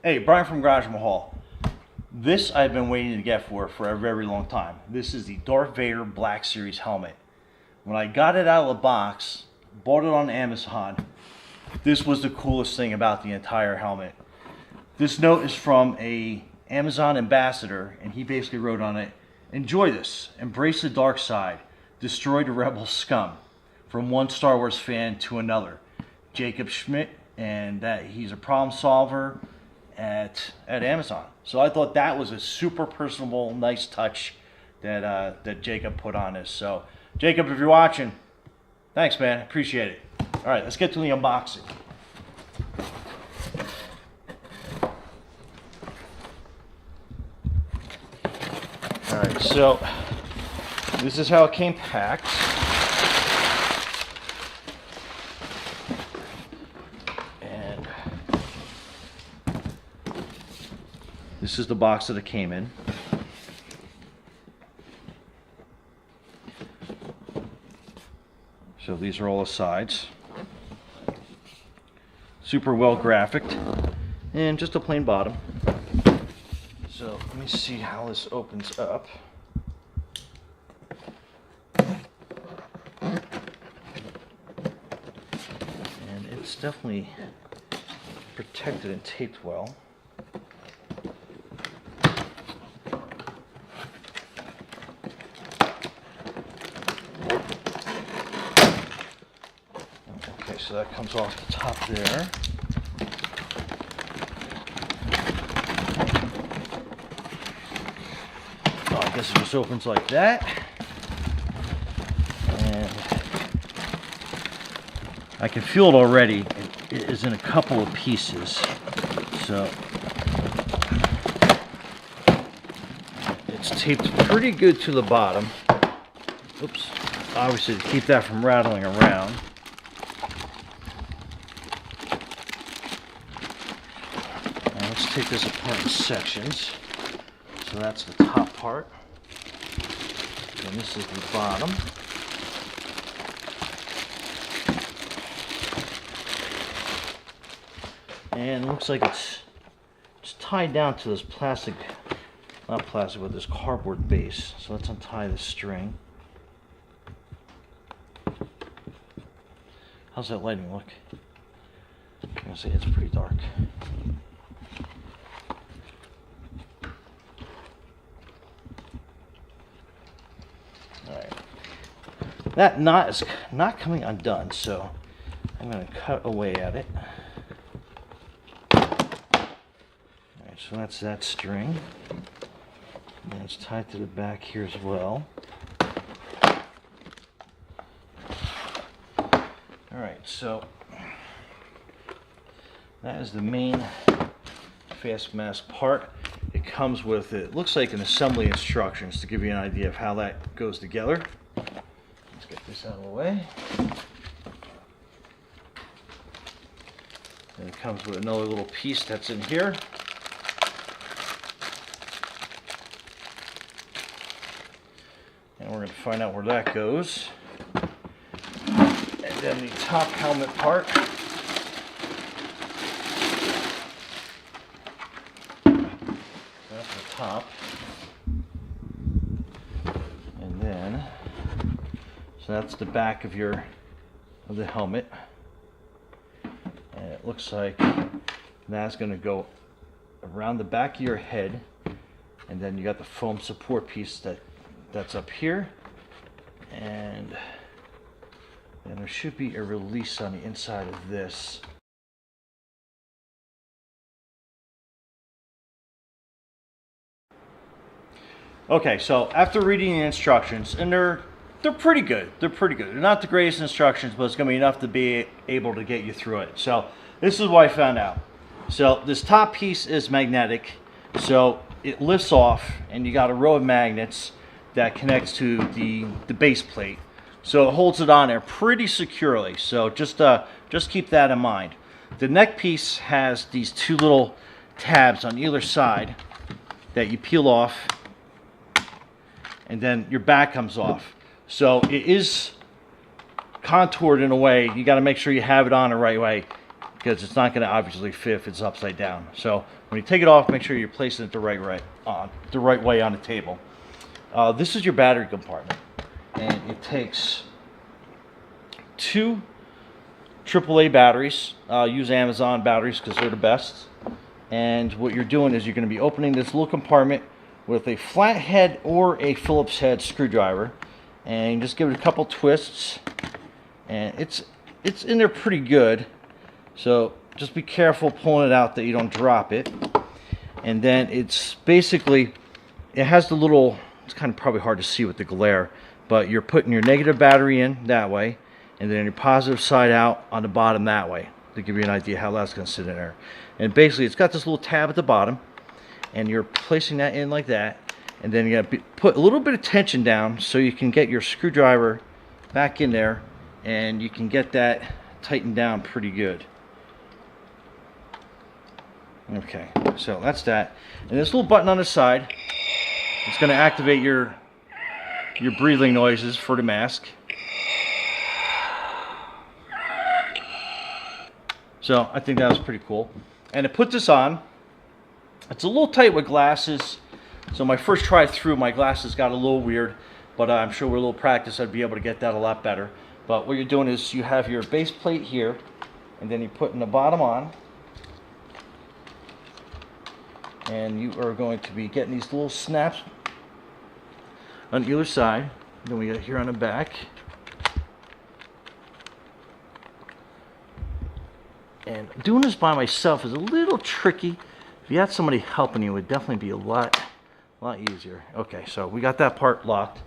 Hey, Brian from Garage Mahal. This I've been waiting to get for a very long time. This is the Darth Vader Black Series helmet. When I got it out of the box, bought it on Amazon, this was the coolest thing about the entire helmet. This note is from a Amazon ambassador, and he basically wrote on it, "Enjoy this, embrace the dark side, destroy the rebel scum." From one Star Wars fan to another. Jacob Schmidt, and that he's a problem solver at Amazon. So I thought that was a super personable, nice touch that that Jacob put on this. So Jacob, if you're watching, thanks, man. Appreciate it. All right, let's get to the unboxing. All right, so this is how it came packed. This is the box that it came in. So these are all the sides. Super well graphicked. And just a plain bottom. So let me see how this opens up. And it's definitely protected and taped well. So that comes off the top there. Oh, I guess it just opens like that. And I can feel it already. It is in a couple of pieces. So it's taped pretty good to the bottom. Oops. Obviously to keep that from rattling around. Let's take this apart in sections. So that's the top part. And this is the bottom. And it looks like it's tied down to this plastic, not plastic, but this cardboard base. So let's untie the string. How's that lighting look? I'm gonna say it's pretty dark. That knot is not coming undone, so I'm going to cut away at it. Alright, so that's that string. And it's tied to the back here as well. Alright, so that is the main face mask part. It comes with, it looks like an assembly instructions to give you an idea of how that goes together. Get this out of the way. And it comes with another little piece that's in here. And we're going to find out where that goes. And then the top helmet part. That's the top. And then so that's the back of the helmet, and it looks like that's going to go around the back of your head, and then you got the foam support piece that's up here, and there should be a release on the inside of this. Okay, so after reading the instructions, and they're pretty good. They're pretty good. They're not the greatest instructions, but it's going to be enough to be able to get you through it. So this is what I found out. So this top piece is magnetic. So it lifts off, and you got a row of magnets that connects to the base plate. So it holds it on there pretty securely. So just keep that in mind. The neck piece has these two little tabs on either side that you peel off, and then your back comes off. So it is contoured in a way. You got to make sure you have it on the right way. because it's not going to obviously fit if it's upside down. So when you take it off, make sure you're placing it the right way on the table. This is your battery compartment, and it takes 2 AAA batteries. Use Amazon batteries because they're the best. And what you're doing is you're going to be opening this little compartment with a flathead or a Phillips head screwdriver, and just give it a couple twists, and it's in there pretty good. So just be careful pulling it out that you don't drop it. And then it's basically, it has the little, it's kind of probably hard to see with the glare, but you're putting your negative battery in that way, and then your positive side out on the bottom that way, to give you an idea how that's going to sit in there. And basically it's got this little tab at the bottom, and you're placing that in like that, and then you got to put a little bit of tension down so you can get your screwdriver back in there, and you can get that tightened down pretty good. Okay, so that's that. And this little button on the side, it's going to activate your breathing noises for the mask. So I think that was pretty cool. And to put this on, it's a little tight with glasses. So my first try through, my glasses got a little weird, but I'm sure with a little practice I'd be able to get that a lot better. But what you're doing is you have your base plate here, and then you're putting the bottom on, and you are going to be getting these little snaps on either side. Then we got here on the back. And doing this by myself is a little tricky. If you had somebody helping you, it would definitely be a lot easier. Okay, so we got that part locked.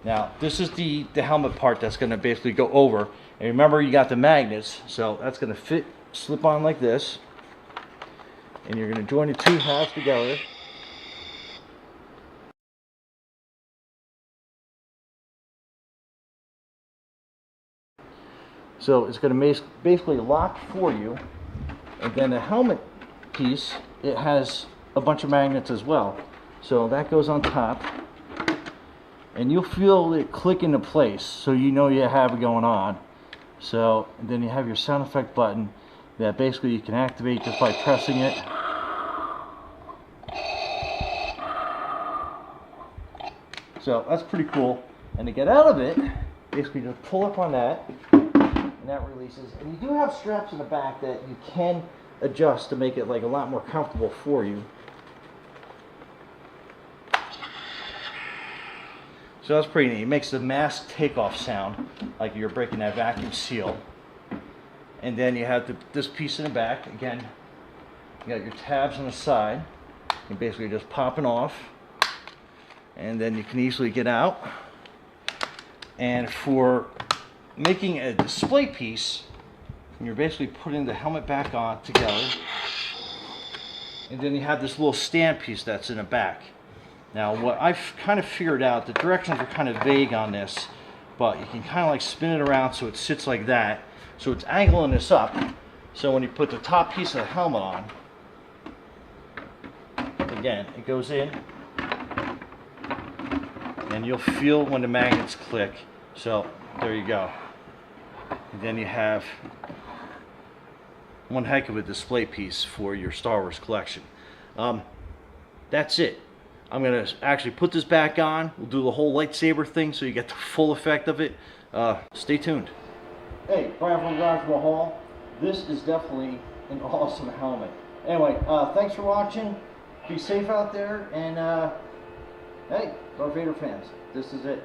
Now, this is the helmet part that's going to basically go over. And remember, you got the magnets, so that's going to slip on like this. And you're going to join the 2 halves together. So it's going to basically lock for you. And then the helmet piece, it has a bunch of magnets as well. So that goes on top. And you'll feel it click into place, so you know you have it going on. So then you have your sound effect button that basically you can activate just by pressing it. So that's pretty cool. And to get out of it, basically just pull up on that, and that releases. And you do have straps in the back that you can adjust to make it like a lot more comfortable for you. So that's pretty neat. It makes the mask takeoff sound like you're breaking that vacuum seal. And then you have this piece in the back. Again, you got your tabs on the side. You're basically just popping off. And then you can easily get out. And for making a display piece, you're basically putting the helmet back on together. And then you have this little stand piece that's in the back. Now, what I've kind of figured out, the directions are kind of vague on this, but you can kind of like spin it around so it sits like that. So it's angling this up. So when you put the top piece of the helmet on, again, it goes in, and you'll feel when the magnets click. So there you go. And then you have one heck of a display piece for your Star Wars collection. That's it. I'm going to actually put this back on. We'll do the whole lightsaber thing so you get the full effect of it. Stay tuned. Hey, Brian from Darth Vader. This is definitely an awesome helmet. Anyway, thanks for watching. Be safe out there, and hey, Darth Vader fans, this is it.